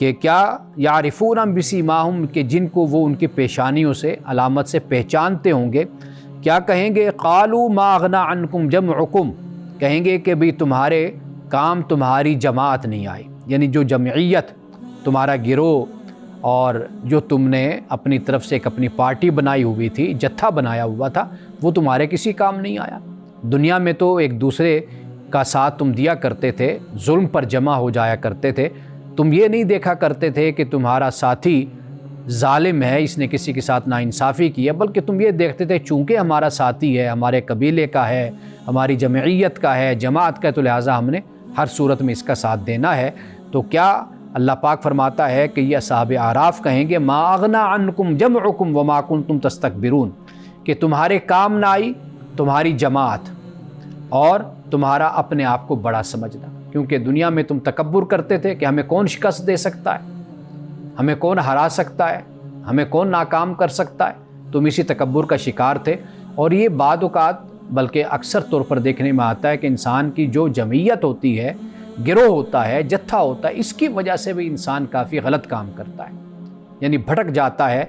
کہ کیا یعرفون بسیماہم، کہ جن کو وہ ان کی پیشانیوں سے، علامت سے پہچانتے ہوں گے، کیا کہیں گے؟ قالوا ما اغنی عنکم جمعکم، کہیں گے کہ بھی تمہارے کام تمہاری جماعت نہیں آئی، یعنی جو جمعیت، تمہارا گروہ، اور جو تم نے اپنی طرف سے ایک اپنی پارٹی بنائی ہوئی تھی، جتھا بنایا ہوا تھا، وہ تمہارے کسی کام نہیں آیا۔ دنیا میں تو ایک دوسرے کا ساتھ تم دیا کرتے تھے، ظلم پر جمع ہو جایا کرتے تھے، تم یہ نہیں دیکھا کرتے تھے کہ تمہارا ساتھی ظالم ہے، اس نے کسی کے ساتھ ناانصافی کی ہے، بلکہ تم یہ دیکھتے تھے چونکہ ہمارا ساتھی ہے، ہمارے قبیلے کا ہے، ہماری جمعیت کا ہے، جماعت کا ہے، تو لہٰذا ہم نے ہر صورت میں اس کا ساتھ دینا ہے۔ تو کیا اللہ پاک فرماتا ہے کہ یہ اصحاب اعراف کہیں گے ما اغنی عنکم جمعکم وما کنتم تستکبرون، کہ تمہارے کام نہ آئی تمہاری جماعت اور تمہارا اپنے آپ کو بڑا سمجھنا، کیونکہ دنیا میں تم تکبر کرتے تھے کہ ہمیں کون شکست دے سکتا ہے، ہمیں کون ہرا سکتا ہے، ہمیں کون ناکام کر سکتا ہے، تم اسی تکبر کا شکار تھے۔ اور یہ بعض اوقات بلکہ اکثر طور پر دیکھنے میں آتا ہے کہ انسان کی جو جمعیت ہوتی ہے، گروہ ہوتا ہے، جتھا ہوتا ہے، اس کی وجہ سے بھی انسان کافی غلط کام کرتا ہے، یعنی بھٹک جاتا ہے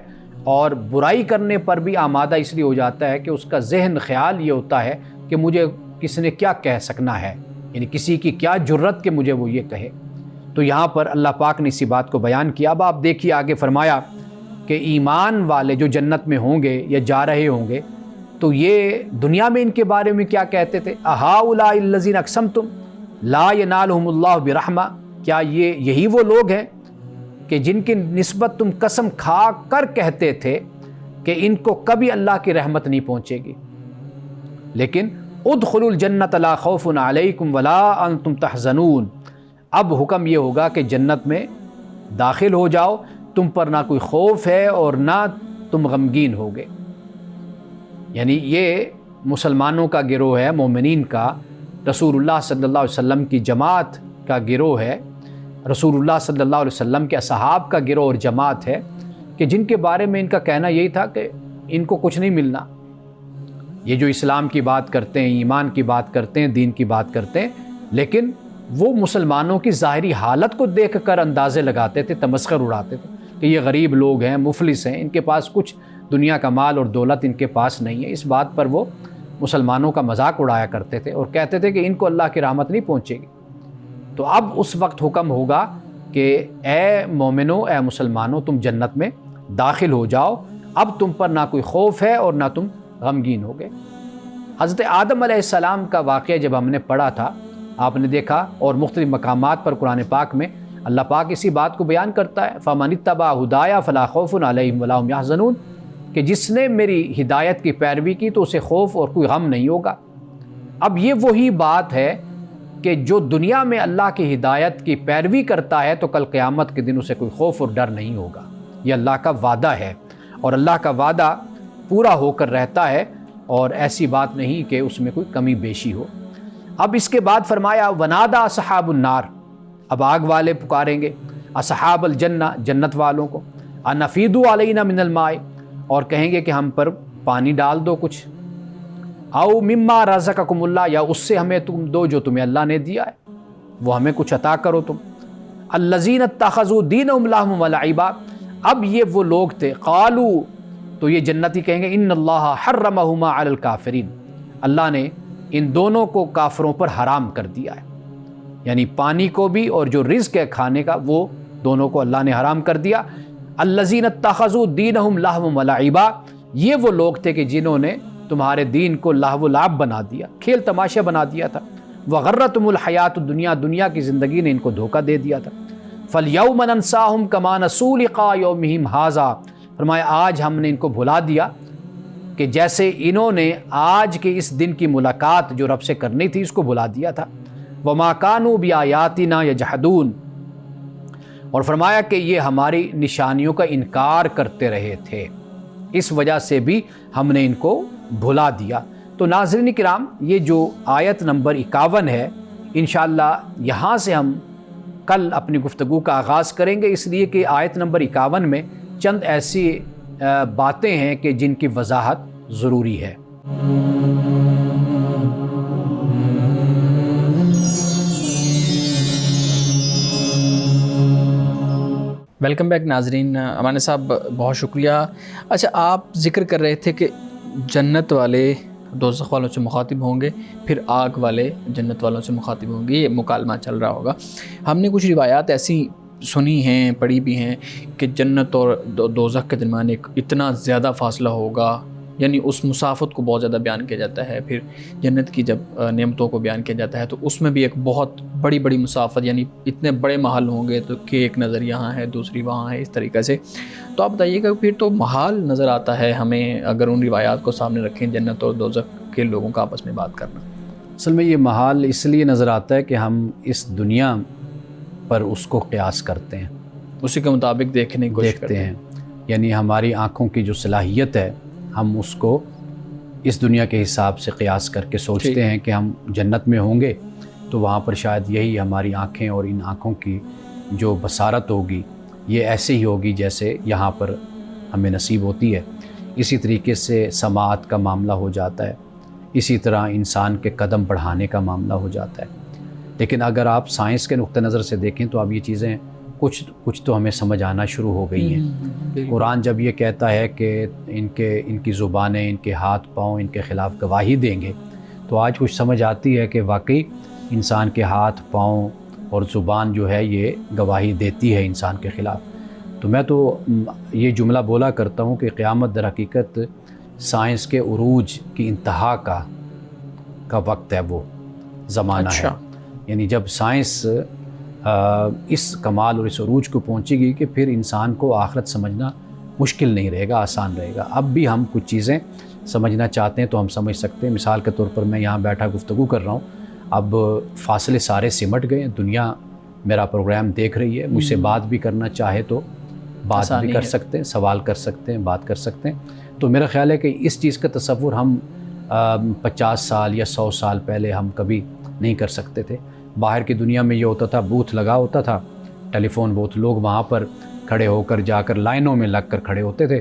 اور برائی کرنے پر بھی آمادہ اس لیے ہو جاتا ہے کہ اس کا ذہن خیال یہ ہوتا ہے کہ مجھے کس نے کیا کہہ سکنا ہے، یعنی کسی کی کیا جرت کہ مجھے وہ یہ کہے۔ تو یہاں پر اللہ پاک نے اسی بات کو بیان کیا۔ اب آپ دیکھیے آگے فرمایا کہ ایمان والے جو جنت میں ہوں گے یا جا رہے ہوں گے، تو یہ دنیا میں ان کے بارے میں کیا کہتے تھے؟ اہؤلاء الذین اقسمتم لا ینالہم اللہ برحمہ، کیا یہی وہ لوگ ہیں کہ جن کی نسبت تم قسم کھا کر کہتے تھے کہ ان کو کبھی اللہ کی رحمت نہیں پہنچے گی؟ لیکن ادخلوا الجنۃ لا خوف علیکم ولا انتم تحزنون، اب حکم یہ ہوگا کہ جنت میں داخل ہو جاؤ، تم پر نہ کوئی خوف ہے اور نہ تم غمگین ہوگے۔ یعنی یہ مسلمانوں کا گروہ ہے، مومنین کا، رسول اللہ صلی اللہ علیہ وسلم کی جماعت کا گروہ ہے، رسول اللہ صلی اللہ علیہ وسلم کے اصحاب کا گروہ اور جماعت ہے، کہ جن کے بارے میں ان کا کہنا یہی تھا کہ ان کو کچھ نہیں ملنا۔ یہ جو اسلام کی بات کرتے ہیں، ایمان کی بات کرتے ہیں، دین کی بات کرتے ہیں، لیکن وہ مسلمانوں کی ظاہری حالت کو دیکھ کر اندازے لگاتے تھے، تمسخر اڑاتے تھے کہ یہ غریب لوگ ہیں، مفلس ہیں، ان کے پاس کچھ دنیا کا مال اور دولت ان کے پاس نہیں ہے۔ اس بات پر وہ مسلمانوں کا مذاق اڑایا کرتے تھے اور کہتے تھے کہ ان کو اللہ کی رحمت نہیں پہنچے گی۔ تو اب اس وقت حکم ہوگا کہ اے مومنو، اے مسلمانوں، تم جنت میں داخل ہو جاؤ، اب تم پر نہ کوئی خوف ہے اور نہ تم غمگین ہو گئے۔ حضرت آدم علیہ السلام کا واقعہ جب ہم نے پڑھا تھا، آپ نے دیکھا، اور مختلف مقامات پر قرآن پاک میں اللہ پاک اسی بات کو بیان کرتا ہے، فَمَنِ اتَّبَعَ هُدَايَ فَلَا خَوْفٌ عَلَيْهِمْ وَلَا هُمْ يَحْزَنُونَ، کہ جس نے میری ہدایت کی پیروی کی تو اسے خوف اور کوئی غم نہیں ہوگا۔ اب یہ وہی بات ہے کہ جو دنیا میں اللہ کی ہدایت کی پیروی کرتا ہے تو کل قیامت کے دن اسے کوئی خوف اور ڈر نہیں ہوگا۔ یہ اللہ کا وعدہ ہے، اور اللہ کا وعدہ پورا ہو کر رہتا ہے، اور ایسی بات نہیں کہ اس میں کوئی کمی بیشی ہو۔ اب اس کے بعد فرمایا وَنَادَى أَصْحَابُ النَّارِ، اب آگ والے پکاریں گے اصحاب الجنہ، جنت والوں کو، أَنْ أَفِيضُوا عَلَيْنَا مِنَ الْمَاءِ، اور کہیں گے کہ ہم پر پانی ڈال دو کچھ، او مما رزقکم اللہ، یا اس سے ہمیں تم دو جو تمہیں اللہ نے دیا ہے، وہ ہمیں کچھ عطا کرو تم۔ الذین اتخذوا دینہم لہوا ولعبا، اب یہ وہ لوگ تھے، قالوا، تو یہ جنتی کہیں گے ان اللہ حرمہما علی الکافرین، اللہ نے ان دونوں کو کافروں پر حرام کر دیا ہے، یعنی پانی کو بھی اور جو رزق ہے کھانے کا وہ دونوں کو اللہ نے حرام کر دیا۔ الذین اتخذوا دینہم لہوا ولعبا، یہ وہ لوگ تھے کہ جنہوں نے تمہارے دین کو لہو و لعب بنا دیا، کھیل تماشا بنا دیا تھا۔ وغرتہم الحیات الدنیا، دنیا کی زندگی نے ان کو دھوکہ دے دیا تھا۔ فالیوم ننساہم کما نسوا لقاء یومہم ھذا، فرمایا آج ہم نے ان کو بھلا دیا کہ جیسے انہوں نے آج کے اس دن کی ملاقات جو رب سے کرنی تھی اس کو بھلا دیا تھا۔ وما کانوا بآیاتنا یجحدون، اور فرمایا کہ یہ ہماری نشانیوں کا انکار کرتے رہے تھے، اس وجہ سے بھی ہم نے ان کو بھلا دیا۔ تو ناظرین کرام، یہ جو آیت نمبر 51 ہے، انشاءاللہ یہاں سے ہم کل اپنی گفتگو کا آغاز کریں گے، اس لیے کہ آیت نمبر 51 میں چند ایسی باتیں ہیں کہ جن کی وضاحت ضروری ہے۔ ویلکم بیک ناظرین. امان صاحب بہت شکریہ. اچھا, آپ ذکر کر رہے تھے کہ جنت والے دوزخ والوں سے مخاطب ہوں گے, پھر آگ والے جنت والوں سے مخاطب ہوں گے, یہ مکالمہ چل رہا ہوگا. ہم نے کچھ روایات ایسی سنی ہیں, پڑھی بھی ہیں کہ جنت اور دوزخ کے درمیان ایک اتنا زیادہ فاصلہ ہوگا, یعنی اس مسافت کو بہت زیادہ بیان کیا جاتا ہے. پھر جنت کی جب نعمتوں کو بیان کیا جاتا ہے تو اس میں بھی ایک بہت بڑی بڑی مسافت, یعنی اتنے بڑے محل ہوں گے تو کہ ایک نظر یہاں ہے دوسری وہاں ہے, اس طریقے سے. تو آپ بتائیے گا, پھر تو محال نظر آتا ہے ہمیں اگر ان روایات کو سامنے رکھیں, جنت اور دوزخ کے لوگوں کا آپس میں بات کرنا. اصل میں یہ محال اس لیے نظر آتا ہے کہ ہم اس دنیا پر اس کو قیاس کرتے ہیں, اسی کے مطابق دیکھنے کی کوشش دیکھتے ہیں. یعنی ہماری آنکھوں کی جو صلاحیت ہے, ہم اس کو اس دنیا کے حساب سے قیاس کر کے سوچتے ہیں کہ ہم جنت میں ہوں گے تو وہاں پر شاید یہی ہماری آنکھیں اور ان آنکھوں کی جو بصارت ہوگی یہ ایسے ہی ہوگی جیسے یہاں پر ہمیں نصیب ہوتی ہے. اسی طریقے سے سماعت کا معاملہ ہو جاتا ہے, اسی طرح انسان کے قدم بڑھانے کا معاملہ ہو جاتا ہے. لیکن اگر آپ سائنس کے نقطہ نظر سے دیکھیں تو اب یہ چیزیں کچھ تو ہمیں سمجھ آنا شروع ہو گئی ہیں. قرآن جب یہ کہتا ہے کہ ان کی زبانیں, ان کے ہاتھ پاؤں ان کے خلاف گواہی دیں گے, تو آج کچھ سمجھ آتی ہے کہ واقعی انسان کے ہاتھ پاؤں اور زبان جو ہے یہ گواہی دیتی ہے انسان کے خلاف. تو میں تو یہ جملہ بولا کرتا ہوں کہ قیامت در حقیقت سائنس کے عروج کی انتہا کا وقت ہے, وہ زمانہ ہے. یعنی جب سائنس اس کمال اور اس عروج کو پہنچے گی کہ پھر انسان کو آخرت سمجھنا مشکل نہیں رہے گا, آسان رہے گا. اب بھی ہم کچھ چیزیں سمجھنا چاہتے ہیں تو ہم سمجھ سکتے ہیں. مثال کے طور پر میں یہاں بیٹھا گفتگو کر رہا ہوں, اب فاصلے سارے سمٹ گئے, دنیا میرا پروگرام دیکھ رہی ہے, مجھ سے بات بھی کرنا چاہے تو بات بھی کر سکتے ہیں, سوال کر سکتے ہیں, بات کر سکتے ہیں. تو میرا خیال ہے کہ اس چیز کا تصور ہم 50 سال یا 100 سال پہلے ہم کبھی نہیں کر سکتے تھے. باہر کی دنیا میں یہ ہوتا تھا, بوتھ لگا ہوتا تھا, ٹیلی فون بوتھ, لوگ وہاں پر کھڑے ہو کر جا کر لائنوں میں لگ کر کھڑے ہوتے تھے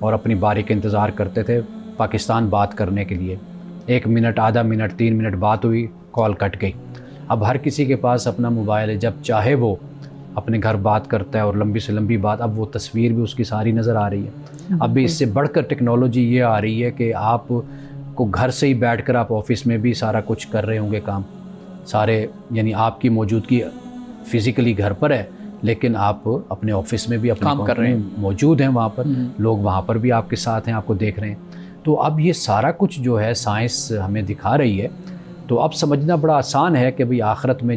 اور اپنی باری کا انتظار کرتے تھے پاکستان بات کرنے کے لیے. 1 منٹ, آدھا منٹ, 3 منٹ بات ہوئی, کال کٹ گئی. اب ہر کسی کے پاس اپنا موبائل ہے, جب چاہے وہ اپنے گھر بات کرتا ہے اور لمبی سے لمبی بات. اب وہ تصویر بھی اس کی ساری نظر آ رہی ہے. اب بھی اس سے بڑھ کر ٹیکنالوجی یہ آ رہی ہے کہ آپ کو گھر سے ہی بیٹھ کر آپ آفس میں بھی سارا کچھ کر رہے ہوں گے کام سارے, یعنی آپ کی موجودگی فزیکلی گھر پر ہے لیکن آپ اپنے آفس میں بھی اپنے کام کر رہے ہیں, موجود ہیں وہاں پر, لوگ وہاں پر بھی آپ کے ساتھ ہیں, آپ کو دیکھ رہے ہیں. تو اب یہ سارا کچھ جو ہے سائنس ہمیں دکھا رہی ہے. تو اب سمجھنا بڑا آسان ہے کہ بھئی آخرت میں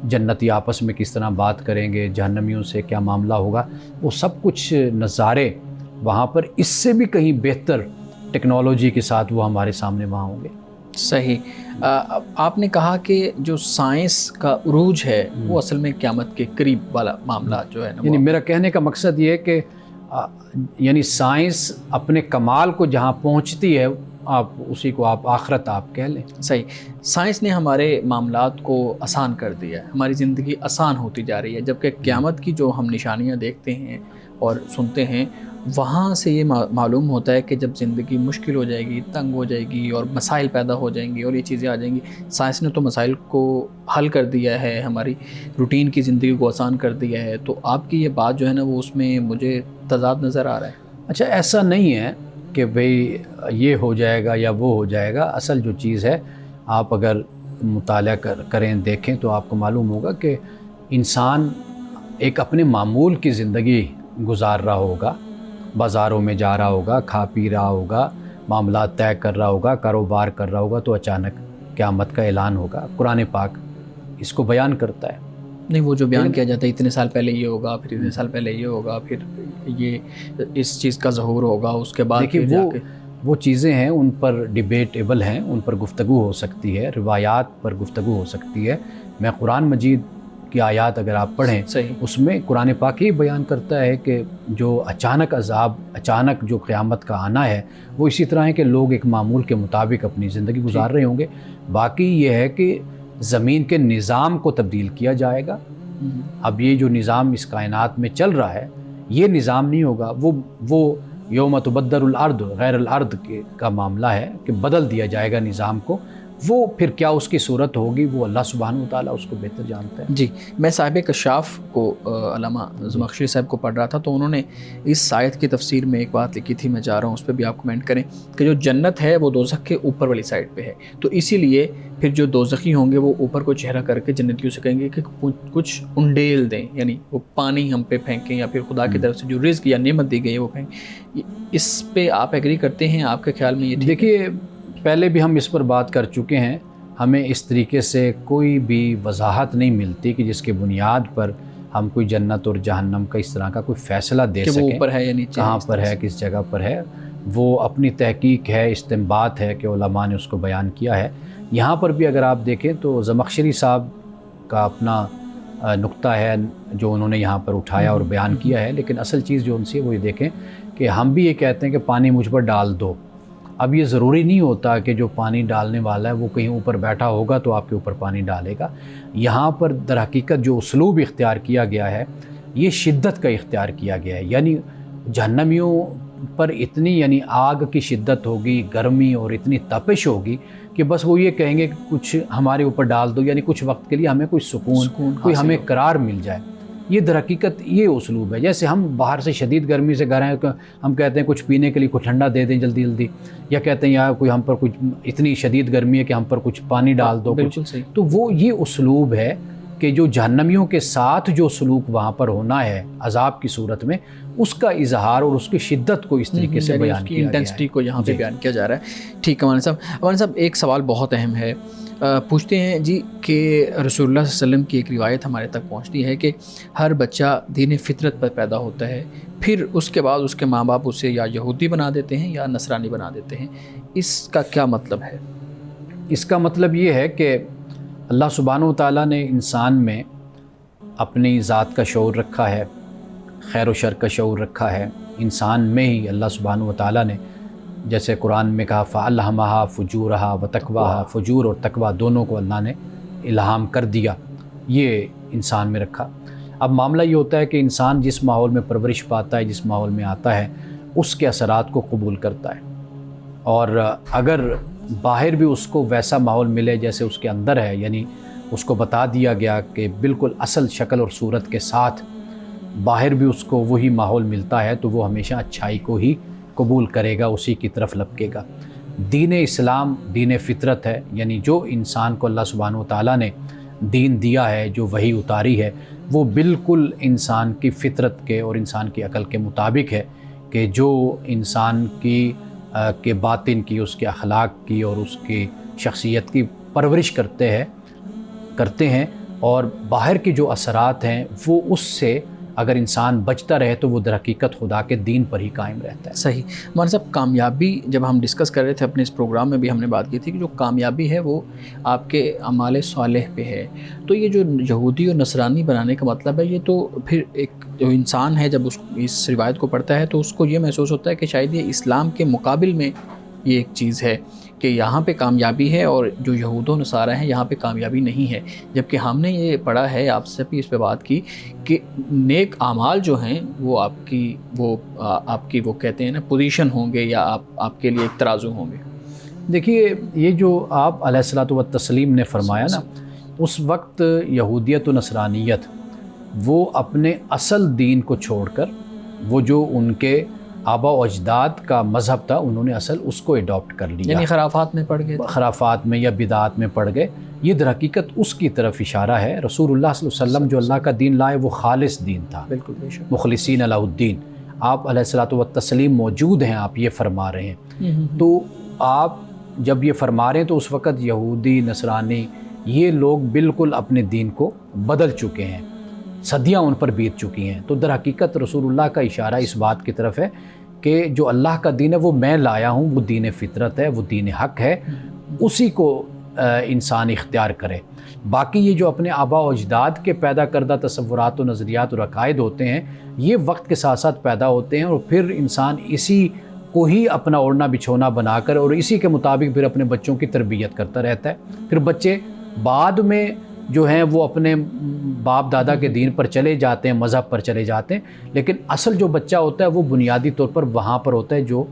جنتی آپس میں کس طرح بات کریں گے, جہنمیوں سے کیا معاملہ ہوگا. وہ سب کچھ نظارے وہاں پر اس سے بھی کہیں بہتر ٹیکنالوجی کے ساتھ وہ ہمارے سامنے وہاں ہوں گے. صحیح. آپ نے کہا کہ جو سائنس کا عروج ہے وہ اصل میں قیامت کے قریب والا معاملہ جو ہے نا, یعنی میرا کہنے کا مقصد یہ ہے کہ یعنی سائنس اپنے کمال کو جہاں پہنچتی ہے آپ اسی کو آپ آخرت آپ کہہ لیں. صحیح. سائنس نے ہمارے معاملات کو آسان کر دیا ہے, ہماری زندگی آسان ہوتی جا رہی ہے, جبکہ قیامت کی جو ہم نشانیاں دیکھتے ہیں اور سنتے ہیں وہاں سے یہ معلوم ہوتا ہے کہ جب زندگی مشکل ہو جائے گی, تنگ ہو جائے گی اور مسائل پیدا ہو جائیں گی اور یہ چیزیں آ جائیں گی. سائنس نے تو مسائل کو حل کر دیا ہے, ہماری روٹین کی زندگی کو آسان کر دیا ہے. تو آپ کی یہ بات جو ہے نا وہ اس میں مجھے تضاد نظر آ رہا ہے. اچھا, ایسا نہیں ہے کہ بھئی یہ ہو جائے گا یا وہ ہو جائے گا. اصل جو چیز ہے آپ اگر مطالعہ کریں, دیکھیں تو آپ کو معلوم ہوگا کہ انسان ایک اپنے معمول کی زندگی گزار رہا ہوگا, بازاروں میں جا رہا ہوگا, کھا پی رہا ہوگا, معاملات طے کر رہا ہوگا, کاروبار کر رہا ہوگا, تو اچانک قیامت کا اعلان ہوگا. قرآن پاک اس کو بیان کرتا ہے. نہیں, وہ جو بیان کیا جاتا ہے اتنے سال پہلے یہ ہوگا, پھر اتنے سال پہلے یہ ہوگا, پھر یہ اس چیز کا ظہور ہوگا, اس کے بعد دیکھیے وہ چیزیں ہیں, ان پر ڈیبیٹیبل ہیں, ان پر گفتگو ہو سکتی ہے, روایات پر گفتگو ہو سکتی ہے. میں قرآن مجید کی آیات اگر آپ پڑھیں اس میں قرآن پاک ہی بیان کرتا ہے کہ جو اچانک عذاب, اچانک جو قیامت کا آنا ہے وہ اسی طرح ہے کہ لوگ ایک معمول کے مطابق اپنی زندگی گزار رہے ہوں گے. باقی یہ ہے کہ زمین کے نظام کو تبدیل کیا جائے گا. اب یہ جو نظام اس کائنات میں چل رہا ہے یہ نظام نہیں ہوگا, وہ یوم تبدل الارض غیر الارض کا معاملہ ہے کہ بدل دیا جائے گا نظام کو. وہ پھر کیا اس کی صورت ہوگی وہ اللہ سبحانہ و تعالیٰ اس کو بہتر جانتا ہے۔ جی، میں صاحب کشاف کو علامہ زمخشری صاحب کو پڑھ رہا تھا تو انہوں نے اس آیت کی تفسیر میں ایک بات لکھی تھی، میں چاہ رہا ہوں اس پہ بھی آپ کمنٹ کریں کہ جو جنت ہے وہ دوزخ کے اوپر والی سائڈ پہ ہے، تو اسی لیے پھر جو دوزخی ہوں گے وہ اوپر کو چہرہ کر کے جنتیوں سے کہیں گے کہ کچھ انڈیل دیں، یعنی وہ پانی ہم پہ پھینکیں یا پھر خدا کی طرف سے جو رزق یا نعمت دی گئی ہے وہ پھینکیں۔ اس پہ آپ ایگری کرتے ہیں؟ آپ کے خیال میں یہ دیکھیے پہلے بھی ہم اس پر بات کر چکے ہیں، ہمیں اس طریقے سے کوئی بھی وضاحت نہیں ملتی کہ جس کے بنیاد پر ہم کوئی جنت اور جہنم کا اس طرح کا کوئی فیصلہ دے سکیں، وہ اوپر ہے یا نیچے، کہاں پر ہے، کس جگہ پر ہے۔ وہ اپنی تحقیق ہے، استنباط ہے کہ علماء نے اس کو بیان کیا ہے۔ یہاں پر بھی اگر آپ دیکھیں تو زمخشری صاحب کا اپنا نقطہ ہے جو انہوں نے یہاں پر اٹھایا اور بیان کیا ہے، لیکن اصل چیز جو ان سے وہ یہ دیکھیں کہ ہم بھی یہ کہتے ہیں کہ پانی مجھ پر ڈال دو۔ اب یہ ضروری نہیں ہوتا کہ جو پانی ڈالنے والا ہے وہ کہیں اوپر بیٹھا ہوگا تو آپ کے اوپر پانی ڈالے گا۔ یہاں پر در حقیقت جو اسلوب اختیار کیا گیا ہے یہ شدت کا اختیار کیا گیا ہے، یعنی جہنمیوں پر اتنی یعنی آگ کی شدت ہوگی، گرمی اور اتنی تپش ہوگی کہ بس وہ یہ کہیں گے کہ کچھ ہمارے اوپر ڈال دو، یعنی کچھ وقت کے لیے ہمیں کوئی سکون کوئی ہمیں قرار مل جائے۔ یہ در حقیقت یہ اسلوب ہے۔ جیسے ہم باہر سے شدید گرمی سے گھر ہیں، ہم کہتے ہیں کچھ پینے کے لیے کچھ ٹھنڈا دے دیں جلدی جلدی، یا کہتے ہیں یار کوئی ہم پر کچھ اتنی شدید گرمی ہے کہ ہم پر کچھ پانی ڈال دو کچھ۔ تو وہ یہ اسلوب ہے کہ جو جہنمیوں کے ساتھ جو سلوک وہاں پر ہونا ہے عذاب کی صورت میں، اس کا اظہار اور اس کی شدت کو اس طریقے سے بیان کیا گیا ہے، انٹینسٹی کو یہاں پہ بیان کیا جا رہا ہے۔ ٹھیک ہے مولانا صاحب ایک سوال بہت اہم ہے، پوچھتے ہیں جی کہ رسول اللہ صلی اللہ علیہ وسلم کی ایک روایت ہمارے تک پہنچتی ہے کہ ہر بچہ دین فطرت پر پیدا ہوتا ہے، پھر اس کے بعد اس کے ماں باپ اسے یا یہودی بنا دیتے ہیں یا نصرانی بنا دیتے ہیں، اس کا کیا مطلب ہے؟ اس کا مطلب یہ ہے کہ اللہ سبحانہ و تعالیٰ نے انسان میں اپنی ذات کا شعور رکھا ہے، خیر و شر کا شعور رکھا ہے انسان میں ہی۔ اللہ سبحانہ و تعالیٰ نے جیسے قرآن میں کہا فَأَلْهَمَهَا فُجُورَهَا وَتَقْوَاهَا، فجور اور تقویٰ دونوں کو اللہ نے الہام کر دیا، یہ انسان میں رکھا۔ اب معاملہ یہ ہوتا ہے کہ انسان جس ماحول میں پرورش پاتا ہے، جس ماحول میں آتا ہے، اس کے اثرات کو قبول کرتا ہے، اور اگر باہر بھی اس کو ویسا ماحول ملے جیسے اس کے اندر ہے، یعنی اس کو بتا دیا گیا کہ بالکل اصل شکل اور صورت کے ساتھ باہر بھی اس کو وہی ماحول ملتا ہے، تو وہ ہمیشہ اچھائی کو ہی قبول کرے گا، اسی کی طرف لپکے گا۔ دین اسلام دین فطرت ہے، یعنی جو انسان کو اللہ سبحانہ و تعالیٰ نے دین دیا ہے، جو وحی اتاری ہے، وہ بالکل انسان کی فطرت کے اور انسان کی عقل کے مطابق ہے کہ جو انسان کے باطن کی، اس کے اخلاق کی اور اس کی شخصیت کی پرورش کرتے ہیں، اور باہر کے جو اثرات ہیں وہ اس سے اگر انسان بچتا رہے تو وہ در حقیقت خدا کے دین پر ہی قائم رہتا ہے۔ صحیح۔ مولانا صاحب کامیابی جب ہم ڈسکس کر رہے تھے اپنے اس پروگرام میں بھی ہم نے بات کی تھی کہ جو کامیابی ہے وہ آپ کے اعمال صالح پہ ہے، تو یہ جو یہودی اور نصرانی بنانے کا مطلب ہے، یہ تو پھر ایک جو انسان ہے جب اس روایت کو پڑھتا ہے تو اس کو یہ محسوس ہوتا ہے کہ شاید یہ اسلام کے مقابل میں یہ ایک چیز ہے کہ یہاں پہ کامیابی ہے اور جو یہود و نصارہ ہیں یہاں پہ کامیابی نہیں ہے، جبکہ ہم نے یہ پڑھا ہے، آپ سے بھی اس پہ بات کی کہ نیک اعمال جو ہیں وہ آپ کی وہ کہتے ہیں نا پوزیشن ہوں گے یا آپ کے لیے ایک ترازو ہوں گے۔ دیکھیے یہ جو آپ علیہ الصلوۃ والتسلیم نے فرمایا نا، اس وقت یہودیت و نصرانیت وہ اپنے اصل دین کو چھوڑ کر وہ جو ان کے آبا و اجداد کا مذہب تھا انہوں نے اصل اس کو اڈاپٹ کر لیا، یعنی خرافات میں پڑ گئے، خرافات میں یا بدعات میں پڑ گئے۔ یہ در حقیقت اس کی طرف اشارہ ہے۔ رسول اللہ صلی اللہ علیہ وسلم جو اللہ کا دین لائے وہ خالص دین تھا، بالکل بے شک، مخلصین لہ الدین۔ آپ علیہ الصلوۃ والتسلیم موجود ہیں، آپ یہ فرما رہے ہیں، تو آپ جب یہ فرما رہے ہیں تو اس وقت یہودی نصرانی یہ لوگ بالکل اپنے دین کو بدل چکے ہیں، صدیاں ان پر بیت چکی ہیں۔ تو در حقیقت رسول اللہ کا اشارہ اس بات کی طرف ہے کہ جو اللہ کا دین ہے وہ میں لایا ہوں، وہ دین فطرت ہے، وہ دین حق ہے، اسی کو انسان اختیار کرے۔ باقی یہ جو اپنے آبا و اجداد کے پیدا کردہ تصورات و نظریات اور عقائد ہوتے ہیں، یہ وقت کے ساتھ ساتھ پیدا ہوتے ہیں، اور پھر انسان اسی کو ہی اپنا اوڑھنا بچھونا بنا کر اور اسی کے مطابق پھر اپنے بچوں کی تربیت کرتا رہتا ہے۔ پھر بچے بعد میں جو ہیں وہ اپنے باپ دادا کے دین پر چلے جاتے ہیں، مذہب پر چلے جاتے ہیں، لیکن اصل جو بچہ ہوتا ہے وہ بنیادی طور پر وہاں پر ہوتا ہے جو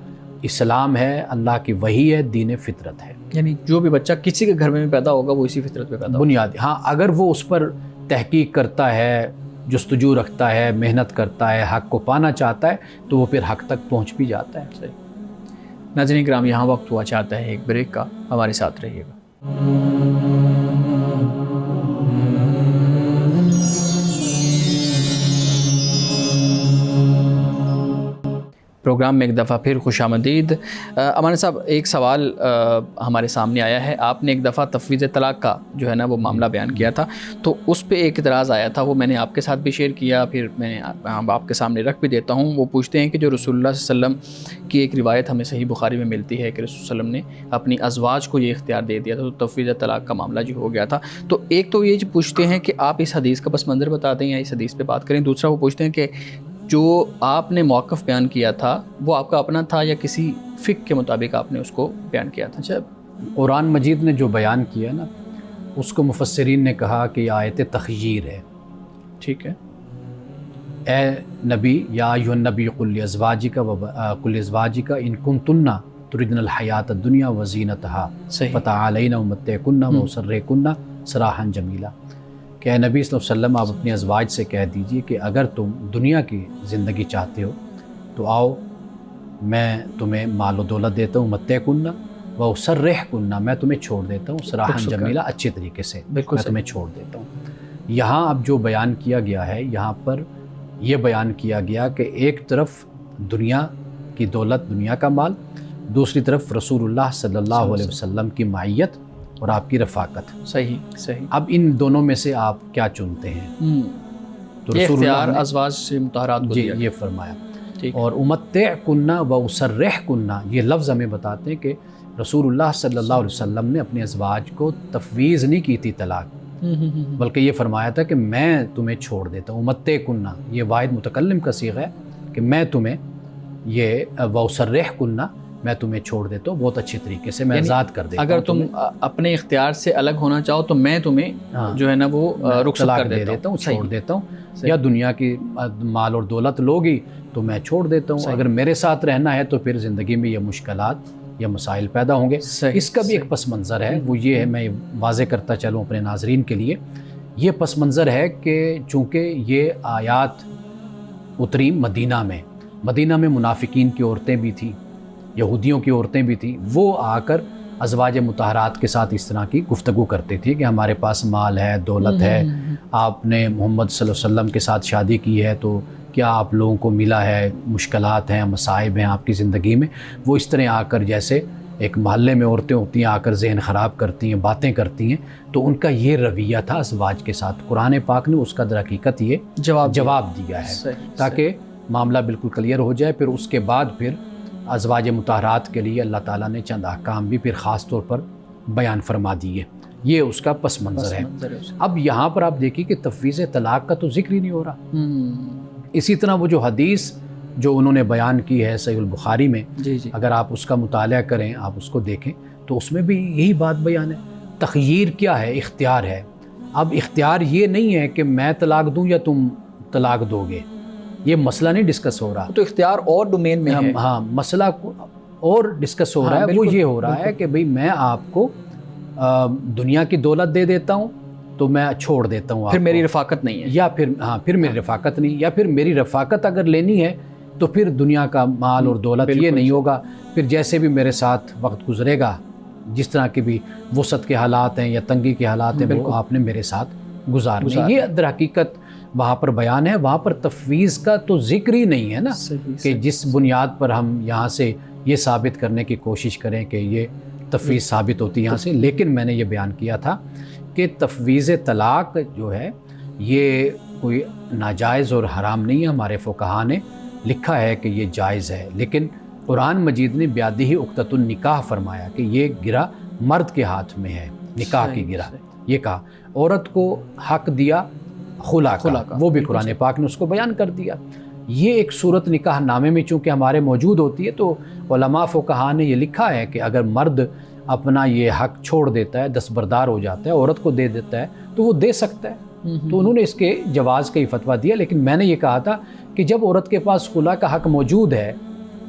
اسلام ہے، اللہ کی وحی ہے، دین فطرت ہے۔ یعنی جو بھی بچہ کسی کے گھر میں بھی پیدا ہوگا وہ اسی فطرت پہ پیدا ہوگا. بنیادی. ہاں اگر وہ اس پر تحقیق کرتا ہے, جستجو رکھتا ہے, محنت کرتا ہے, حق کو پانا چاہتا ہے, تو وہ پھر حق تک پہنچ بھی جاتا ہے. صحیح. ناظرین کرام, یہاں وقت ہوا چاہتا ہے ایک بریک کا, ہمارے ساتھ رہیے گا. پروگرام میں ایک دفعہ پھر خوش آمدید. امان صاحب, ایک سوال ہمارے سامنے آیا ہے. آپ نے ایک دفعہ تفویض طلاق کا جو ہے نا وہ معاملہ بیان کیا تھا, تو اس پہ ایک اعتراض آیا تھا, وہ میں نے آپ کے ساتھ بھی شیئر کیا, پھر میں آپ کے سامنے رکھ بھی دیتا ہوں. وہ پوچھتے ہیں کہ جو رسول اللہ صلی اللہ علیہ وسلم کی ایک روایت ہمیں صحیح بخاری میں ملتی ہے کہ رسول صلی اللہ علیہ وسلم نے اپنی ازواج کو یہ اختیار دے دیا تھا, تو تفویض طلاق کا معاملہ جو ہو گیا تھا. تو ایک تو یہ پوچھتے ہیں کہ آپ اس حدیث کا پس منظر بتا دیں یا اس حدیث پہ بات کریں. دوسرا وہ پوچھتے ہیں کہ جو آپ نے موقف بیان کیا تھا وہ آپ کا اپنا تھا یا کسی فقہ کے مطابق آپ نے اس کو بیان کیا تھا؟ اچھا, قرآن مجید نے جو بیان کیا نا, اس کو مفسرین نے کہا کہ یہ آیت تخییر ہے. ٹھیک ہے. اے نبی, یا ایھا النبی قل لازواجک ان کنتن تردن الحیات الدنیا وزینتها فتعالین امتعکن واسرحکن سراحا جمیلا. کہ اے نبی صلی اللہ علیہ وسلم, آپ اپنی ازواج سے کہہ دیجئے کہ اگر تم دنیا کی زندگی چاہتے ہو تو آؤ, میں تمہیں مال و دولت دیتا ہوں, متعکن واسرحکن, میں تمہیں چھوڑ دیتا ہوں, سراحا جمیلا, اچھے طریقے سے میں تمہیں چھوڑ دیتا ہوں. یہاں اب جو بیان کیا گیا ہے, یہاں پر یہ بیان کیا گیا کہ ایک طرف دنیا کی دولت, دنیا کا مال, دوسری طرف رسول اللہ صلی اللہ علیہ وسلم کی معیت اور آپ کی رفاقت. صحیح صحیح. اب ان دونوں میں سے آپ کیا چنتے ہیں؟ تو رسول اللہ نے ازواج سے مطہرات کو دیا, یہ فرمایا. اور امتعکن واسرحکن, یہ لفظ ہمیں بتاتے ہیں کہ رسول اللہ صلی اللہ علیہ وسلم نے اپنے ازواج کو تفویض نہیں کی تھی طلاق, بلکہ یہ فرمایا تھا کہ میں تمہیں چھوڑ دیتا ہوں. امتعکن, یہ واحد متکلم کا صیغہ ہے کہ میں تمہیں, یہ واسرحکن, میں تمہیں چھوڑ دیتا ہوں, بہت اچھے طریقے سے میں آزاد کر دیتا ہوں. اگر تم اپنے اختیار سے الگ ہونا چاہو تو میں تمہیں جو ہے نا وہ رخصت کر دیتا ہوں, چھوڑ دیتا ہوں. یا دنیا کی مال اور دولت لوگی تو میں چھوڑ دیتا ہوں. اگر میرے ساتھ رہنا ہے تو پھر زندگی میں یہ مشکلات یا مسائل پیدا ہوں گے. اس کا بھی ایک پس منظر ہے, وہ یہ ہے, میں واضح کرتا چلوں اپنے ناظرین کے لیے. یہ پس منظر ہے کہ چونکہ یہ آیات اتری مدینہ میں منافقین کی عورتیں بھی تھیں, یہودیوں کی عورتیں بھی تھیں, وہ آ کر ازواج مطہرات کے ساتھ اس طرح کی گفتگو کرتے تھے کہ ہمارے پاس مال ہے, دولت ہے, آپ نے محمد صلی اللہ علیہ وسلم کے ساتھ شادی کی ہے تو کیا آپ لوگوں کو ملا ہے, مشکلات ہیں, مصائب ہیں آپ کی زندگی میں. وہ اس طرح آ کر, جیسے ایک محلے میں عورتیں ہوتی ہیں, آ کر ذہن خراب کرتی ہیں, باتیں کرتی ہیں, تو ان کا یہ رویہ تھا ازواج کے ساتھ. قرآن پاک نے اس کا در حقیقت یہ جواب دیا ہے تاکہ معاملہ بالکل کلیئر ہو جائے. پھر اس کے بعد پھر ازواج مطہرات کے لیے اللہ تعالیٰ نے چند احکام بھی پھر خاص طور پر بیان فرما دیے. یہ اس کا پس منظر ہے. اب یہاں پر آپ دیکھیے کہ تفویض طلاق کا تو ذکر ہی نہیں ہو رہا. اسی طرح وہ جو حدیث جو انہوں نے بیان کی ہے صحیح البخاری میں, اگر آپ اس کا مطالعہ کریں, آپ اس کو دیکھیں, تو اس میں بھی یہی بات بیان ہے. تخییر کیا ہے؟ اختیار ہے. اب اختیار یہ نہیں ہے کہ میں طلاق دوں یا تم طلاق دو گے, یہ مسئلہ نہیں ڈسکس ہو رہا. تو اختیار اور ڈومین میں ہے. ہاں, مسئلہ اور ڈسکس ہو رہا ہے. وہ یہ ہو رہا ہے کہ بھئی میں آپ کو دنیا کی دولت دے دیتا ہوں تو میں چھوڑ دیتا ہوں, پھر میری رفاقت نہیں ہے, یا پھر میری رفاقت نہیں, یا پھر میری رفاقت اگر لینی ہے تو پھر دنیا کا مال اور دولت یہ نہیں ہوگا. پھر جیسے بھی میرے ساتھ وقت گزرے گا, جس طرح کی بھی وسعت کے حالات ہیں یا تنگی کے حالات ہیں, وہ آپ نے میرے ساتھ گزارنے. یہ در حقیقت وہاں پر بیان ہے. وہاں پر تفویض کا تو ذکر ہی نہیں ہے نا, کہ جس بنیاد پر ہم یہاں سے یہ ثابت کرنے کی کوشش کریں کہ یہ تفویض ثابت ہوتی یہاں سے. لیکن میں نے یہ بیان کیا تھا کہ تفویض طلاق جو ہے یہ کوئی ناجائز اور حرام نہیں ہے. ہمارے فقہا نے لکھا ہے کہ یہ جائز ہے, لیکن قرآن مجید نے بیادہ عقدۃ النکاح فرمایا کہ یہ گرہ مرد کے ہاتھ میں ہے, نکاح کی گرہ. یہ کہا عورت کو حق دیا خلا کا, وہ بھی قرآن پاک نے اس کو بیان کر دیا. یہ ایک صورت نکاح نامے میں چونکہ ہمارے موجود ہوتی ہے, تو علماء فقہا نے یہ لکھا ہے کہ اگر مرد اپنا یہ حق چھوڑ دیتا ہے, دستبردار ہو جاتا ہے, عورت کو دے دیتا ہے, تو وہ دے سکتا ہے. تو انہوں نے اس کے جواز کا ہی فتویٰ دیا. لیکن میں نے یہ کہا تھا کہ جب عورت کے پاس خلا کا حق موجود ہے,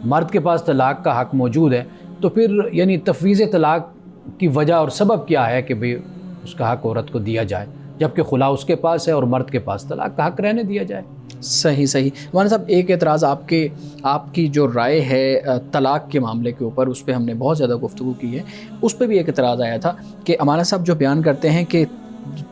مرد کے پاس طلاق کا حق موجود ہے, تو پھر یعنی تفویض طلاق کی وجہ اور سبب کیا ہے کہ بھئی اس کا حق عورت کو دیا جائے، جبکہ خلا اس کے پاس ہے اور مرد کے پاس طلاق کا حق رہنے دیا جائے۔ صحیح مولانا صاحب، ایک اعتراض آپ کی جو رائے ہے طلاق کے معاملے کے اوپر، اس پہ ہم نے بہت زیادہ گفتگو کی ہے، اس پہ بھی ایک اعتراض آیا تھا کہ مولانا صاحب جو بیان کرتے ہیں کہ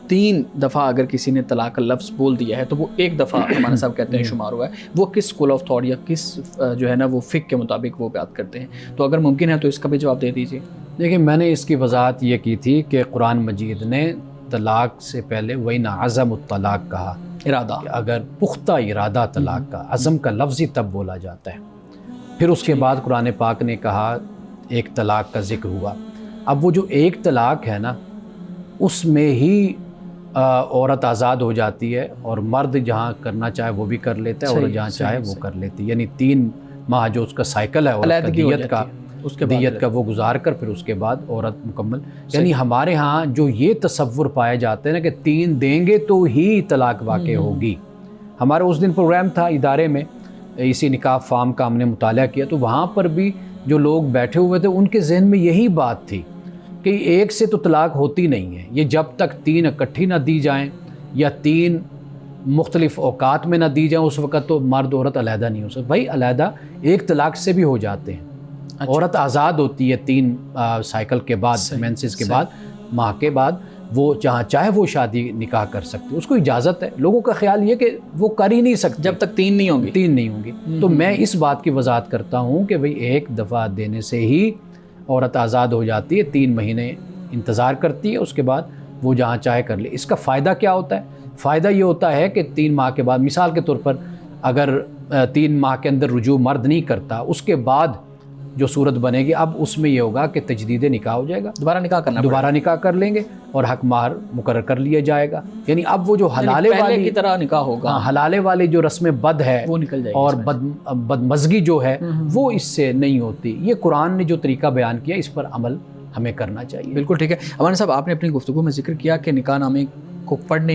3 دفعہ اگر کسی نے طلاق کا لفظ بول دیا ہے تو وہ 1 دفعہ مولانا صاحب کہتے ہیں شمار ہوا ہے، وہ کس اسکول آف تھاٹ یا کس جو ہے نا وہ فقہ کے مطابق وہ بات کرتے ہیں؟ تو اگر ممکن ہے تو اس کا بھی جواب دے دیجیے۔ دیکھیں، میں نے اس کی وضاحت یہ کی تھی کہ قرآن مجید نے طلاق سے پہلے وَإِنْ عَزَمُ الطلاق کہا، ارادہ، کہ اگر پختہ ارادہ طلاق کا، عزم کا لفظ ہی تب بولا جاتا ہے۔ پھر اس کے بعد قرآن پاک نے کہا ایک طلاق کا ذکر ہوا۔ اب وہ جو ایک طلاق ہے نا، اس میں ہی عورت آزاد ہو جاتی ہے، اور مرد جہاں کرنا چاہے وہ بھی کر لیتا ہے اور جہاں چاہے وہ کر لیتی ہے، یعنی 3 ماہ جو اس کا سائیکل ہے عورت کا دیت کا وہ گزار کر پھر اس کے بعد عورت مکمل، یعنی ہمارے ہاں جو یہ تصور پایا جاتے ہیں نا کہ 3 دیں گے تو ہی طلاق واقع ہوگی۔ ہمارا اس دن پروگرام تھا ادارے میں، اسی نکاح فارم کا ہم نے مطالعہ کیا، تو وہاں پر بھی جو لوگ بیٹھے ہوئے تھے ان کے ذہن میں یہی بات تھی کہ ایک سے تو طلاق ہوتی نہیں ہے، یہ جب تک 3 اکٹھی نہ دی جائیں یا 3 مختلف اوقات میں نہ دی جائیں، اس وقت تو مرد عورت علیحدہ نہیں ہو سکتے۔ بھائی علیحدہ ایک طلاق سے بھی ہو جاتے ہیں، عورت آزاد ہوتی ہے 3 سائیکل کے بعد، مینسز کے بعد، ماہ کے بعد، وہ جہاں چاہے وہ شادی نکاح کر سکتی، اس کو اجازت ہے۔ لوگوں کا خیال یہ کہ وہ کر ہی نہیں سکتے جب تک 3 نہیں ہوں گی۔ تو میں اس بات کی وضاحت کرتا ہوں کہ بھئی ایک دفعہ دینے سے ہی عورت آزاد ہو جاتی ہے، 3 مہینے انتظار کرتی ہے، اس کے بعد وہ جہاں چاہے کر لے۔ اس کا فائدہ کیا ہوتا ہے؟ فائدہ یہ ہوتا ہے کہ 3 ماہ کے بعد، مثال کے طور پر اگر 3 ماہ کے اندر رجوع مرد نہیں کرتا، اس کے بعد جو صورت بنے گی اب اس میں یہ ہوگا کہ تجدید نکاح ہو جائے گا، دوبارہ نکاح کر لیں گے اور حق مہر مقرر کر لیا جائے گا، یعنی اب وہ جو حلالے والی کی طرح نکاح ہوگا، حلالے والی جو رسم بد ہے وہ نکل جائے گی، اور بدمزگی جو ہے وہ اس سے نہیں ہوتی۔ یہ قرآن نے جو طریقہ بیان کیا اس پر عمل ہمیں کرنا چاہیے۔ بالکل ٹھیک ہے۔ مولانا صاحب، آپ نے اپنی گفتگو میں ذکر کیا کہ نکاح نامے کو پڑھنے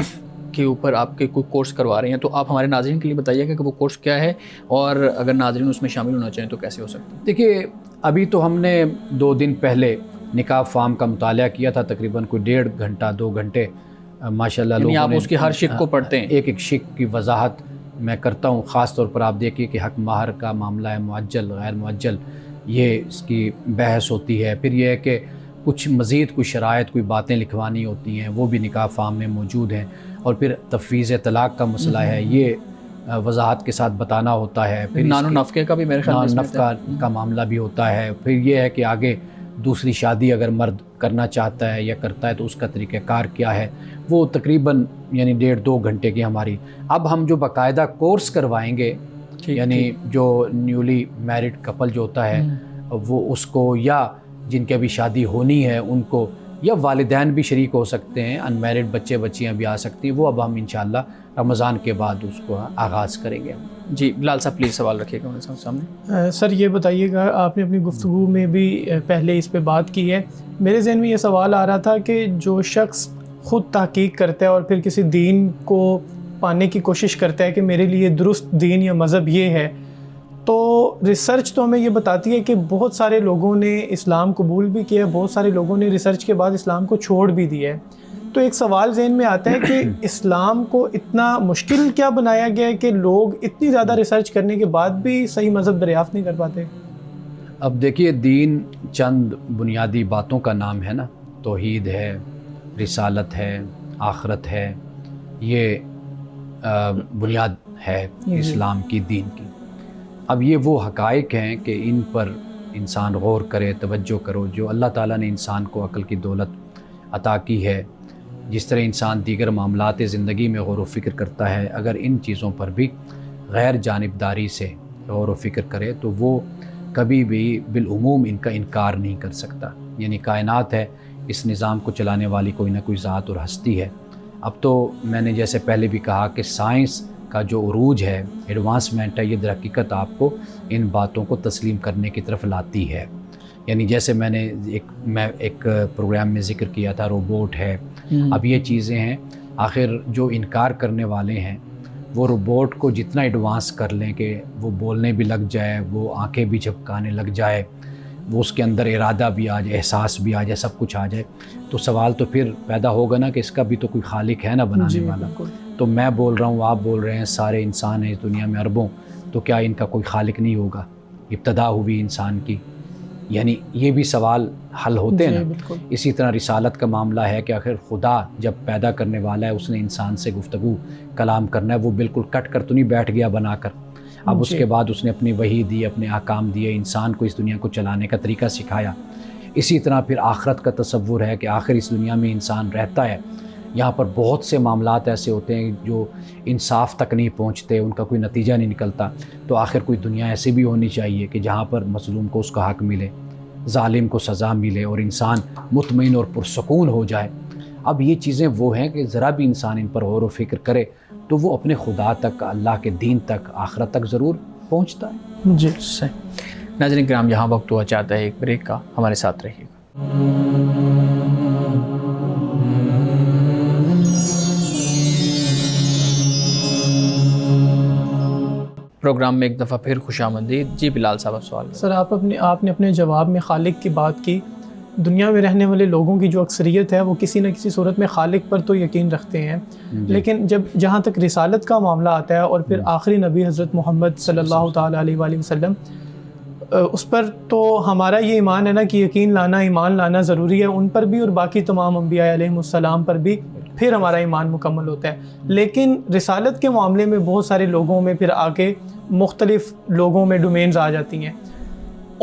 کے اوپر آپ کے کوئی کورس کروا رہے ہیں، تو آپ ہمارے ناظرین کے لیے بتائیے کہ وہ کورس کیا ہے، اور اگر ناظرین اس میں شامل ہونا چاہیں تو کیسے ہو سکتا ہے؟ دیکھیے، ابھی تو ہم نے 2 دن پہلے نکاح فارم کا مطالعہ کیا تھا، تقریباً کوئی 1.5 گھنٹہ 2 گھنٹے ماشاءاللہ لوگوں نے، آپ اس کی ہر شق کو پڑھتے ہیں؟ ایک شق کی وضاحت میں کرتا ہوں، خاص طور پر آپ دیکھیے کہ حق مہر کا معاملہ ہے، معجل غیر معجل، یہ اس کی بحث ہوتی ہے۔ پھر یہ ہے کہ کچھ مزید کوئی شرائط، کوئی باتیں لکھوانی ہوتی ہیں، وہ بھی نکاح فارم میں موجود ہیں، اور پھر تفویض طلاق کا مسئلہ ہے، یہ وضاحت کے ساتھ بتانا ہوتا ہے۔ پھر نان و نفقے کا بھی میرے خیال میں نفقہ کا معاملہ بھی ہوتا ہے۔ پھر یہ ہے کہ آگے دوسری شادی اگر مرد کرنا چاہتا ہے یا کرتا ہے تو اس کا طریقہ کار کیا ہے، وہ تقریباً یعنی 1.5-2 گھنٹے کی ہماری۔ اب ہم جو باقاعدہ کورس کروائیں گے، یعنی جو نیولی میرڈ کپل جو ہوتا ہے وہ اس کو، یا جن کی ابھی شادی ہونی ہے ان کو، یا والدین بھی شریک ہو سکتے ہیں، ان میرڈ بچے بچیاں بھی آ سکتی ہیں، وہ اب ہم انشاءاللہ رمضان کے بعد اس کو آغاز کریں گے۔ جی بلال صاحب پلیز سوال رکھیے گا میرے سامنے۔ سر یہ بتائیے گا، آپ نے اپنی گفتگو میں بھی پہلے اس پہ بات کی ہے، میرے ذہن میں یہ سوال آ رہا تھا کہ جو شخص خود تحقیق کرتا ہے اور پھر کسی دین کو پانے کی کوشش کرتا ہے کہ میرے لیے درست دین یا مذہب یہ ہے، تو ریسرچ تو ہمیں یہ بتاتی ہے کہ بہت سارے لوگوں نے اسلام قبول بھی کیا ہے، بہت سارے لوگوں نے ریسرچ کے بعد اسلام کو چھوڑ بھی دیا ہے۔ تو ایک سوال ذہن میں آتا ہے کہ اسلام کو اتنا مشکل کیا بنایا گیا ہے کہ لوگ اتنی زیادہ ریسرچ کرنے کے بعد بھی صحیح مذہب دریافت نہیں کر پاتے؟ اب دیکھیے، دین چند بنیادی باتوں کا نام ہے نا، توحید ہے، رسالت ہے، آخرت ہے، یہ بنیاد ہے اسلام کی، دین کی۔ اب یہ وہ حقائق ہیں کہ ان پر انسان غور کرے، توجہ کرو۔ جو اللہ تعالیٰ نے انسان کو عقل کی دولت عطا کی ہے، جس طرح انسان دیگر معاملات زندگی میں غور و فکر کرتا ہے، اگر ان چیزوں پر بھی غیر جانبداری سے غور و فکر کرے تو وہ کبھی بھی بالعموم ان کا انکار نہیں کر سکتا۔ یعنی کائنات ہے، اس نظام کو چلانے والی کوئی نہ کوئی ذات اور ہستی ہے۔ اب تو میں نے جیسے پہلے بھی کہا کہ سائنس کا جو عروج ہے، ایڈوانسمنٹ ہے، یہ در حقیقت آپ کو ان باتوں کو تسلیم کرنے کی طرف لاتی ہے۔ یعنی جیسے میں نے ایک پروگرام میں ذکر کیا تھا، روبوٹ ہے، اب یہ چیزیں ہیں، آخر جو انکار کرنے والے ہیں وہ روبوٹ کو جتنا ایڈوانس کر لیں کہ وہ بولنے بھی لگ جائے، وہ آنکھیں بھی جھپکانے لگ جائے، وہ اس کے اندر ارادہ بھی آ جائے، احساس بھی آ جائے، سب کچھ آ جائے، تو سوال تو پھر پیدا ہوگا نا کہ اس کا بھی تو کوئی خالق ہے نا بنانے والا۔ تو میں بول رہا ہوں، آپ بول رہے ہیں، سارے انسان ہیں اس دنیا میں اربوں، تو کیا ان کا کوئی خالق نہیں ہوگا؟ ابتدا ہوئی انسان کی، یعنی یہ بھی سوال حل ہوتے ہیں نا۔ اسی طرح رسالت کا معاملہ ہے کہ آخر خدا جب پیدا کرنے والا ہے، اس نے انسان سے گفتگو کلام کرنا ہے، وہ بالکل کٹ کر تو نہیں بیٹھ گیا بنا کر، اب اس کے بعد اس نے اپنی وحی دی، اپنے احکام دیے، انسان کو اس دنیا کو چلانے کا طریقہ سکھایا۔ اسی طرح پھر آخرت کا تصور ہے کہ آخر اس دنیا میں انسان رہتا ہے، یہاں پر بہت سے معاملات ایسے ہوتے ہیں جو انصاف تک نہیں پہنچتے، ان کا کوئی نتیجہ نہیں نکلتا، تو آخر کوئی دنیا ایسی بھی ہونی چاہیے کہ جہاں پر مظلوم کو اس کا حق ملے، ظالم کو سزا ملے، اور انسان مطمئن اور پرسکون ہو جائے۔ اب یہ چیزیں وہ ہیں کہ ذرا بھی انسان ان پر غور و فکر کرے تو وہ اپنے خدا تک، اللہ کے دین تک، آخرت تک ضرور پہنچتا ہے۔ جی صحیح۔ ناظرین کرام، یہاں وقت ہوا چاہتا ہے ایک بریک کا، ہمارے ساتھ رہیے گا۔ پروگرام میں ایک دفعہ پھر خوش آمدید۔ جی بلال صاحب، سوال سر، آپ نے اپنے جواب میں خالق کی بات کی۔ دنیا میں رہنے والے لوگوں کی جو اکثریت ہے وہ کسی نہ کسی صورت میں خالق پر تو یقین رکھتے ہیں، لیکن جہاں تک رسالت کا معاملہ آتا ہے اور پھر آخری نبی حضرت محمد صلی اللہ تعالیٰ علیہ وآلہ وسلم، اس پر تو ہمارا یہ ایمان ہے نا کہ یقین ایمان لانا ضروری ہے، ان پر بھی اور باقی تمام انبیاء علیہم السلام پر بھی، پھر ہمارا ایمان مکمل ہوتا ہے۔ لیکن رسالت کے معاملے میں بہت سارے لوگوں میں پھر آگے مختلف لوگوں میں ڈومینز آ جاتی ہیں،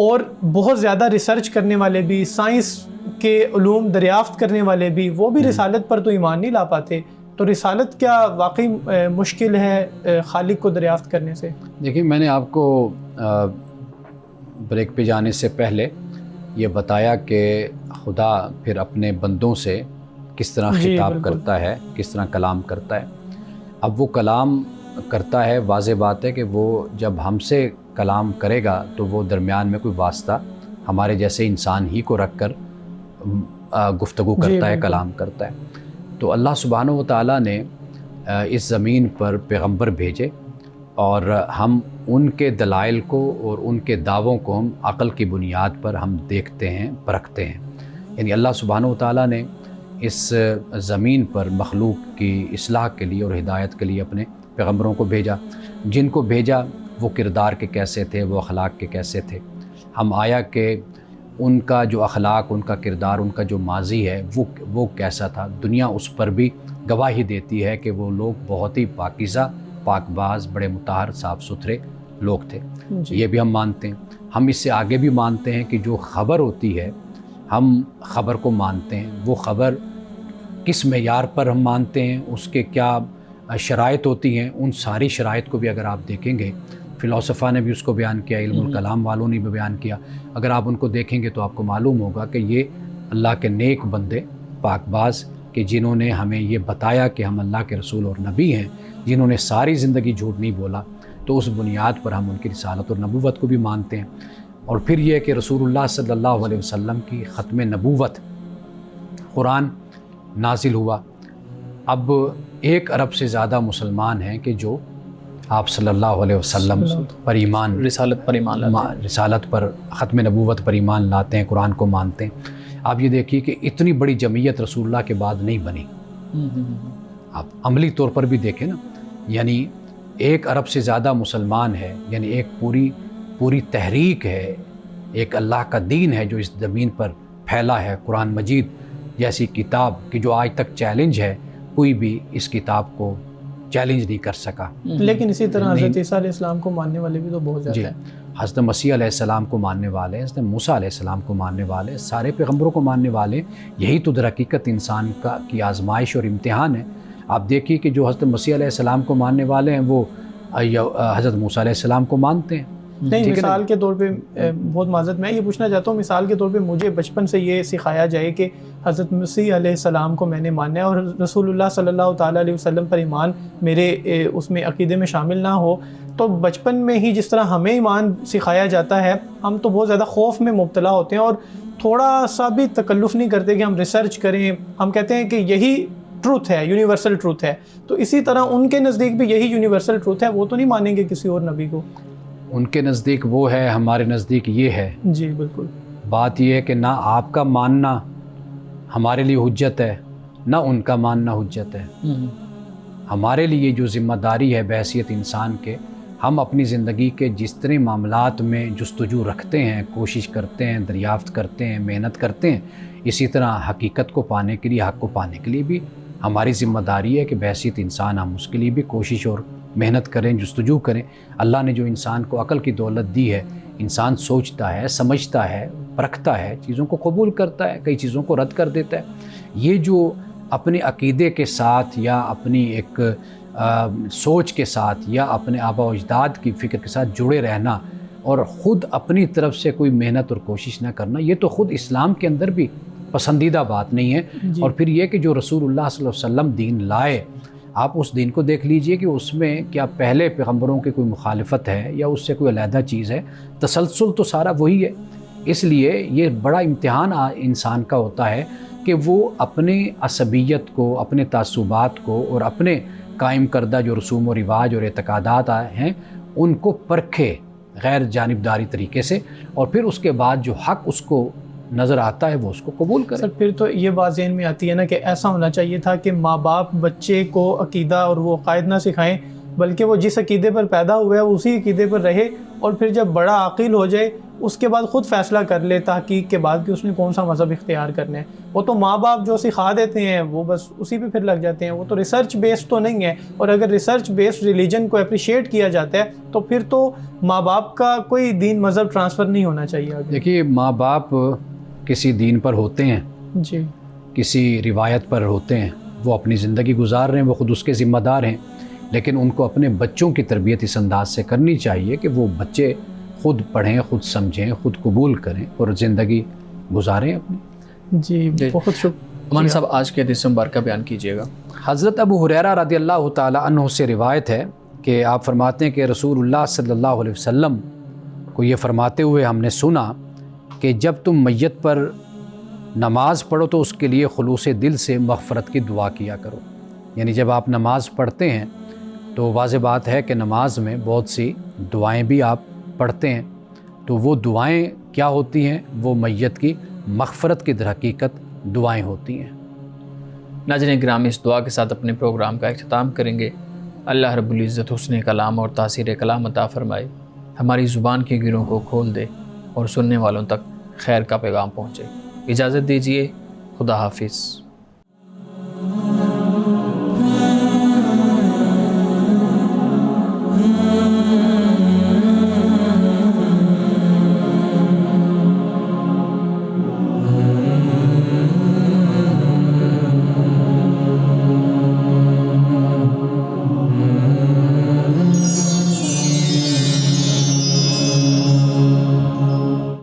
اور بہت زیادہ ریسرچ کرنے والے بھی، سائنس کے علوم دریافت کرنے والے بھی، وہ بھی رسالت پر تو ایمان نہیں لا پاتے۔ تو رسالت کیا واقعی مشکل ہے خالق کو دریافت کرنے سے؟ دیکھیں، میں نے آپ کو بریک پہ جانے سے پہلے یہ بتایا کہ خدا پھر اپنے بندوں سے کس طرح خطاب کرتا ہے، کس طرح کلام کرتا ہے۔ اب وہ کلام کرتا ہے، واضح بات ہے کہ وہ جب ہم سے کلام کرے گا تو وہ درمیان میں کوئی واسطہ ہمارے جیسے انسان ہی کو رکھ کر گفتگو کرتا ہے، کلام کرتا ہے۔ تو اللہ سبحانہ و تعالیٰ نے اس زمین پر پیغمبر بھیجے، اور ہم ان کے دلائل کو اور ان کے دعووں کو ہم عقل کی بنیاد پر ہم دیکھتے ہیں، پرکھتے ہیں۔ یعنی اللہ سبحانہ و تعالیٰ نے اس زمین پر مخلوق کی اصلاح کے لیے اور ہدایت کے لیے اپنے پیغمبروں کو بھیجا۔ جن کو بھیجا وہ کردار کے کیسے تھے، وہ اخلاق کے کیسے تھے، ہم آیا کہ ان کا جو اخلاق، ان کا کردار، ان کا جو ماضی ہے وہ کیسا تھا۔ دنیا اس پر بھی گواہی دیتی ہے کہ وہ لوگ بہت ہی پاکیزہ، پاک باز، بڑے مطہر، صاف ستھرے لوگ تھے۔ یہ بھی ہم مانتے ہیں۔ ہم اس سے آگے بھی مانتے ہیں کہ جو خبر ہوتی ہے، ہم خبر کو مانتے ہیں۔ وہ خبر کس معیار پر ہم مانتے ہیں، اس کے کیا شرائط ہوتی ہیں، ان ساری شرائط کو بھی اگر آپ دیکھیں گے، فلاسفہ نے بھی اس کو بیان کیا، علم الکلام والوں نے بھی بیان کیا۔ اگر آپ ان کو دیکھیں گے تو آپ کو معلوم ہوگا کہ یہ اللہ کے نیک بندے، پاک باز، کہ جنہوں نے ہمیں یہ بتایا کہ ہم اللہ کے رسول اور نبی ہیں، جنہوں نے ساری زندگی جھوٹ نہیں بولا، تو اس بنیاد پر ہم ان کی رسالت اور نبوت کو بھی مانتے ہیں۔ اور پھر یہ کہ رسول اللہ صلی اللہ علیہ وسلم کی ختم نبوت، قرآن نازل ہوا۔ اب 1 ارب سے زیادہ مسلمان ہیں کہ جو آپ صلی اللہ علیہ وسلم پر ایمان، رسالت پر ایمان لاتے ہیں، رسالت پر، ختم نبوت پر ایمان لاتے ہیں، قرآن کو مانتے ہیں۔ آپ یہ دیکھیے کہ اتنی بڑی جمعیت رسول اللہ کے بعد نہیں بنی۔ آپ عملی طور پر بھی دیکھیں نا، یعنی 1 ارب سے زیادہ مسلمان ہے، یعنی ایک پوری تحریک ہے، ایک اللہ کا دین ہے جو اس زمین پر پھیلا ہے۔ قرآن مجید جیسی کتاب کہ جو آج تک چیلنج ہے، کوئی بھی اس کتاب کو چیلنج نہیں کر سکا۔ لیکن اسی طرح حضرت عیسیٰ علیہ السلام کو ماننے والے بھی تو بہت زیادہ ہیں۔ حضرت مسیح علیہ السلام کو ماننے والے، حضرت موسیٰ علیہ السلام کو ماننے والے، سارے پیغمبروں کو ماننے والے، یہی تو در حقیقت انسان کی آزمائش اور امتحان ہے۔ آپ دیکھیے کہ جو حضرت مسیح علیہ السلام کو ماننے والے ہیں وہ حضرت موسیٰ علیہ السلام کو مانتے ہیں۔ نہیں، مثال کے طور پہ بہت معذرت، میں یہ پوچھنا چاہتا ہوں، مثال کے طور پہ مجھے بچپن سے یہ سکھایا جائے کہ حضرت مسیح علیہ السلام کو میں نے ماننا ہے اور رسول اللہ صلی اللہ تعالیٰ علیہ وسلم پر ایمان میرے اس میں عقیدے میں شامل نہ ہو، تو بچپن میں ہی جس طرح ہمیں ایمان سکھایا جاتا ہے، ہم تو بہت زیادہ خوف میں مبتلا ہوتے ہیں اور تھوڑا سا بھی تکلف نہیں کرتے کہ ہم ریسرچ کریں۔ ہم کہتے ہیں کہ یہی ٹروتھ ہے، یونیورسل ٹروتھ ہے، تو اسی طرح ان کے نزدیک بھی یہی یونیورسل ٹروتھ ہے، وہ تو نہیں مانیں گے کسی اور نبی کو۔ ان کے نزدیک وہ ہے، ہمارے نزدیک یہ ہے۔ جی بالکل۔ بات یہ ہے کہ نہ آپ کا ماننا ہمارے لیے حجت ہے، نہ ان کا ماننا حجت ہے۔ ہمارے لیے جو ذمہ داری ہے بحیثیت انسان کے، ہم اپنی زندگی کے جس طرح معاملات میں جستجو رکھتے ہیں، کوشش کرتے ہیں، دریافت کرتے ہیں، محنت کرتے ہیں، اسی طرح حقیقت کو پانے کے لیے، حق کو پانے کے لیے بھی ہماری ذمہ داری ہے کہ بحیثیت انسان ہم اس کے لیے بھی کوشش اور محنت کریں، جستجو کریں۔ اللہ نے جو انسان کو عقل کی دولت دی ہے، انسان سوچتا ہے، سمجھتا ہے، پرکھتا ہے، چیزوں کو قبول کرتا ہے، کئی چیزوں کو رد کر دیتا ہے۔ یہ جو اپنے عقیدے کے ساتھ یا اپنی ایک سوچ کے ساتھ یا اپنے آباء و اجداد کی فکر کے ساتھ جڑے رہنا اور خود اپنی طرف سے کوئی محنت اور کوشش نہ کرنا، یہ تو خود اسلام کے اندر بھی پسندیدہ بات نہیں ہے۔ اور پھر یہ کہ جو رسول اللہ صلی اللہ علیہ وسلم دین لائے، آپ اس دین کو دیکھ لیجئے کہ اس میں کیا پہلے پیغمبروں کی کوئی مخالفت ہے یا اس سے کوئی علیحدہ چیز ہے؟ تسلسل تو سارا وہی ہے۔ اس لیے یہ بڑا امتحان انسان کا ہوتا ہے کہ وہ اپنے عصبیت کو، اپنے تعصبات کو اور اپنے قائم کردہ جو رسوم و رواج اور اعتقادات ہیں ان کو پرکھے غیر جانبداری طریقے سے، اور پھر اس کے بعد جو حق اس کو نظر آتا ہے وہ اس کو قبول کرے۔ سر پھر تو یہ بات ذہن میں آتی ہے نا کہ ایسا ہونا چاہیے تھا کہ ماں باپ بچے کو عقیدہ اور وہ عقائد نہ سکھائیں، بلکہ وہ جس عقیدے پر پیدا ہوا ہے اسی عقیدے پر رہے، اور پھر جب بڑا عاقل ہو جائے اس کے بعد خود فیصلہ کر لے تحقیق کے بعد کہ اس نے کون سا مذہب اختیار کرنا ہے۔ وہ تو ماں باپ جو سکھا دیتے ہیں وہ بس اسی پہ پھر لگ جاتے ہیں، وہ تو ریسرچ بیسڈ تو نہیں ہے۔ اور اگر ریسرچ بیسڈ ریلیجن کو اپریشیٹ کیا جاتا ہے تو پھر تو ماں باپ کا کوئی دین مذہب ٹرانسفر نہیں ہونا چاہیے آگے۔ دیکھیے، ماں باپ کسی دین پر ہوتے ہیں، جی، کسی روایت پر ہوتے ہیں، وہ اپنی زندگی گزار رہے ہیں، وہ خود اس کے ذمہ دار ہیں، لیکن ان کو اپنے بچوں کی تربیت اس انداز سے کرنی چاہیے کہ وہ بچے خود پڑھیں، خود سمجھیں، خود قبول کریں اور زندگی گزاریں اپنی۔ جی بہت شکریہ امان صاحب، آج کے حدیث مبارکہ بیان کیجیے گا۔ حضرت ابو ہریرہ رضی اللہ تعالی عنہ سے روایت ہے کہ آپ فرماتے ہیں کہ رسول اللہ صلی اللہ علیہ وسلم کو یہ فرماتے ہوئے ہم نے سنا کہ جب تم میت پر نماز پڑھو تو اس کے لیے خلوص دل سے مغفرت کی دعا کیا کرو۔ یعنی جب آپ نماز پڑھتے ہیں تو واضح بات ہے کہ نماز میں بہت سی دعائیں بھی آپ پڑھتے ہیں، تو وہ دعائیں کیا ہوتی ہیں؟ وہ میت کی مغفرت کی در حقیقت دعائیں ہوتی ہیں۔ ناظرین گرامی، اس دعا کے ساتھ اپنے پروگرام کا اختتام کریں گے۔ اللہ رب العزت حسن کلام اور تاثیر کلام عطا فرمائے، ہماری زبان کے گروں کو کھول دے اور سننے والوں تک خیر کا پیغام پہنچے۔ اجازت دیجیے، خدا حافظ۔